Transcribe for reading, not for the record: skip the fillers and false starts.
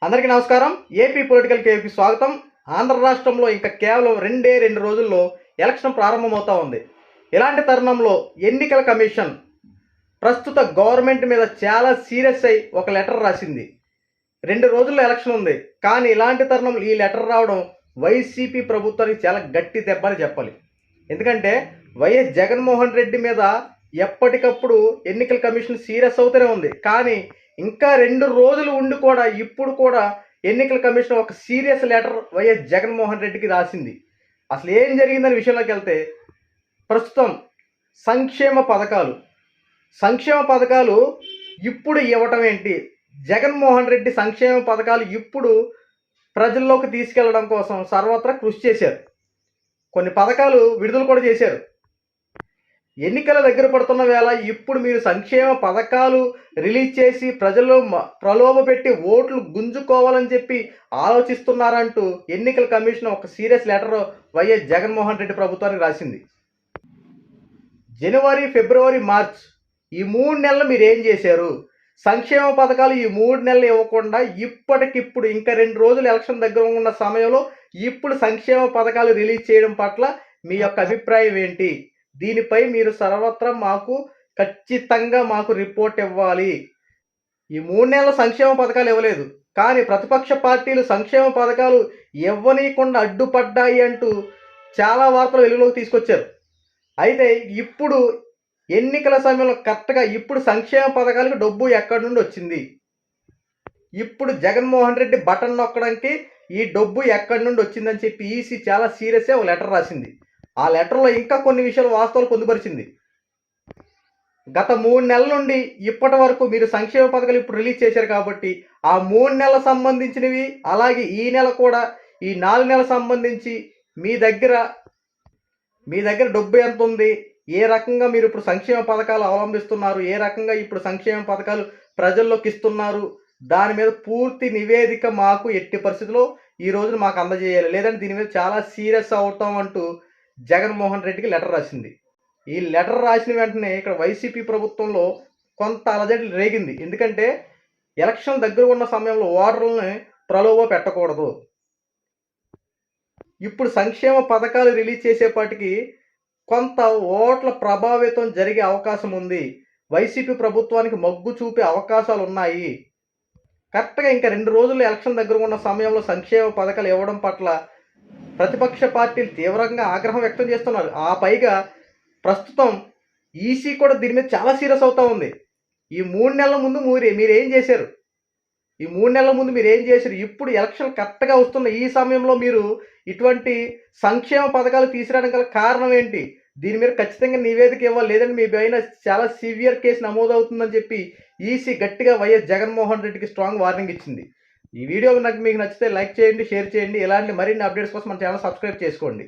అందరికీ నమస్కారం. AP political కేవ్కి స్వాగతం. ఆంధ్ర రాష్ట్రంలో ఇంకా కేవలం రెండు రోజుల్లో ఎలక్షన్ ప్రారంభమవుతా ఉంది. ఇలాంటి తరుణంలో ఎన్నికల కమిషన్ ప్రస్తుత గవర్నమెంట్ మీద చాలా సీరియస్ అయి ఒక లెటర్ రాసింది. 2 రోజుల్లో ఎలక్షన్ ఉంది. కానీ ఇలాంటి తరుణంలో ఈ లెటర్ రావడం వైసీపీ ప్రభుత్వానికి చాలా గట్టి దెబ్బని చెప్పాలి. ఎందుకంటే వైఎస్ జగన్మోహన్ రెడ్డి మీద ఎప్పటికప్పుడు ఎన్నికల కమిషన్ సీరియస్ అవుతూనే ఉంది. కానీ ఇంకా 2 రోజులు ఉండి కూడా ఇప్పుడు కూడా ఎన్నికల కమిషన్ ఒక సీరియస్ లెటర్ వైఎస్ జగన్మోహన్ రెడ్డికి రాసింది. అసలు ఏం జరిగిందనే విషయంలోకి వెళ్తే, ప్రస్తుతం సంక్షేమ పథకాలు ఇప్పుడు ఇవ్వటం ఏంటి, జగన్మోహన్ రెడ్డి సంక్షేమ పథకాలు ఇప్పుడు ప్రజల్లోకి తీసుకెళ్లడం కోసం సర్వత్రా కృషి చేశారు. కొన్ని పథకాలు విడుదల కూడా చేశారు. ఎన్నికల దగ్గర పడుతున్న వేళ ఇప్పుడు మీరు సంక్షేమ పథకాలు రిలీజ్ చేసి ప్రజల్లో ప్రలోభ పెట్టి ఓట్లు గుంజుకోవాలని చెప్పి ఆలోచిస్తున్నారంటూ ఎన్నికల కమిషన్ ఒక serious letter YS Jaganmohan Reddy ప్రభుత్వానికి రాసింది. జనవరి, ఫిబ్రవరి, మార్చ్ ఈ 3 నెలలు మీరు ఏం చేశారు? సంక్షేమ పథకాలు ఈ 3 నెలలు ఇవ్వకుండా ఇప్పటికిప్పుడు ఇంకా 2 రోజులు ఎలక్షన్ దగ్గర ఉన్న సమయంలో ఇప్పుడు సంక్షేమ పథకాలు రిలీజ్ చేయడం పట్ల మీ యొక్క అభిప్రాయం ఏంటి? దీనిపై మీరు సర్వత్రా ఖచ్చితంగా మాకు రిపోర్ట్ ఇవ్వాలి. ఈ 3 నెలల సంక్షేమ పథకాలు ఇవ్వలేదు, కానీ ప్రతిపక్ష పార్టీలు సంక్షేమ పథకాలు ఇవ్వనీయకుండా అడ్డుపడ్డాయి అంటూ చాలా వార్తలు వెలుగులోకి తీసుకొచ్చారు. అయితే ఇప్పుడు ఎన్నికల సమయంలో కరెక్ట్గా ఇప్పుడు సంక్షేమ పథకాలకు డబ్బు ఎక్కడి నుండి వచ్చింది, ఇప్పుడు జగన్మోహన్ రెడ్డి బటన్ నొక్కడానికి ఈ డబ్బు ఎక్కడి నుండి వచ్చిందని చెప్పి ఈసీ చాలా సీరియస్గా ఒక లెటర్ రాసింది. ఆ లెటర్లో ఇంకా కొన్ని విషయాలు వాస్తవాలు పొందుపరిచింది. గత 3 నెలల నుండి ఇప్పటి వరకు మీరు సంక్షేమ పథకాలు ఇప్పుడు రిలీజ్ చేశారు కాబట్టి ఆ 3 నెలలకు సంబంధించినవి, అలాగే ఈ నెల కూడా ఈ 4 నెలలకు సంబంధించి మీ దగ్గర డబ్బు ఎంత ఉంది, ఏ రకంగా మీరు ఇప్పుడు సంక్షేమ పథకాలు అవలంబిస్తున్నారు, ఏ రకంగా ఇప్పుడు సంక్షేమ పథకాలు ప్రజల్లోకి ఇస్తున్నారు, దాని మీద పూర్తి నివేదిక మాకు ఎట్టి పరిస్థితుల్లో ఈ రోజున మాకు అందజేయాలి, లేదంటే దీని మీద చాలా సీరియస్ అవుతాం అంటూ జగన్మోహన్ రెడ్డికి లెటర్ రాసింది. ఈ లెటర్ రాసిన వెంటనే ఇక్కడ వైసీపీ ప్రభుత్వంలో కొంత అలజడి రేగింది. ఎందుకంటే ఎలక్షన్ దగ్గర ఉన్న సమయంలో ఓటర్లని ప్రలోభ పెట్టకూడదు, ఇప్పుడు సంక్షేమ పథకాలు రిలీజ్ చేసేపాటికి కొంత ఓట్ల ప్రభావితం జరిగే అవకాశం ఉంది, వైసీపీ ప్రభుత్వానికి మొగ్గు చూపే అవకాశాలు ఉన్నాయి. కరెక్ట్గా ఇంకా 2 రోజులు ఎలక్షన్ దగ్గర ఉన్న సమయంలో సంక్షేమ పథకాలు ఇవ్వడం పట్ల ప్రతిపక్ష పార్టీలు తీవ్రంగా ఆగ్రహం వ్యక్తం చేస్తున్నారు. ఆ పైగా ప్రస్తుతం ఈసీ కూడా దీని మీద చాలా సీరియస్ అవుతూ ఉంది. ఈ 3 నెలల ముందు మీరు ఏం చేశారు? ఇప్పుడు ఎలక్షన్ కరెక్ట్గా వస్తున్న ఈ సమయంలో మీరు ఇటువంటి సంక్షేమ పథకాలు తీసుకురావడానికి గల కారణం ఏంటి? దీని మీద ఖచ్చితంగా నివేదిక ఇవ్వాలి, లేదంటే మీ పైన చాలా సివియర్ కేసు నమోదవుతుందని చెప్పి ఈసీ గట్టిగా వైఎస్ జగన్మోహన్ రెడ్డికి స్ట్రాంగ్ వార్నింగ్ ఇచ్చింది. ఈ వీడియో మీకు నచ్చితే లైక్ చేయండి, షేర్ చేయండి. ఇలాంటి మరిన్ని అప్డేట్స్ కోసం మన ఛానల్ సబ్స్క్రైబ్ చేసుకోండి.